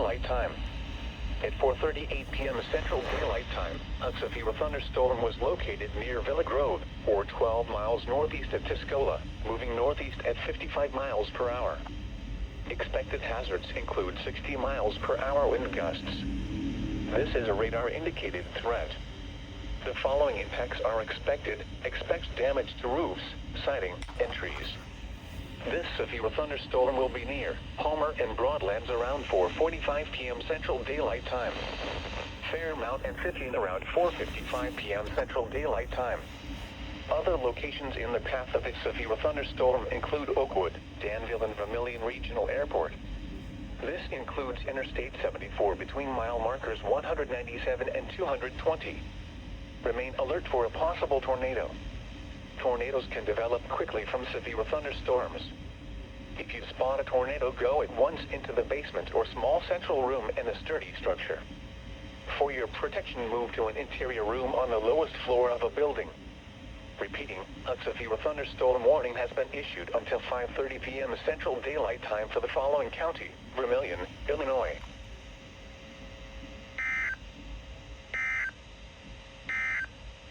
Daylight Time. At 4:38 p.m. Central Daylight Time, a severe thunderstorm was located near Villa Grove, or 12 miles northeast of Tuscola, moving northeast at 55 miles per hour. Expected hazards include 60 miles per hour wind gusts. This is a radar-indicated threat. The following impacts are expected. Expect damage to roofs, siding, and trees. This severe thunderstorm will be near Palmer and Broadlands around 4:45 p.m. Central Daylight Time. Fairmount and 15 around 4:55 p.m. Central Daylight Time. Other locations in the path of this severe thunderstorm include Oakwood, Danville, and Vermilion Regional Airport. This includes Interstate 74 between mile markers 197 and 220. Remain alert for a possible tornado. Tornadoes can develop quickly from severe thunderstorms. If you spot a tornado, go at once into the basement or small central room in a sturdy structure. For your protection, move to an interior room on the lowest floor of a building. Repeating, a severe thunderstorm warning has been issued until 5:30 p.m. Central Daylight Time for the following county: Vermilion, Illinois.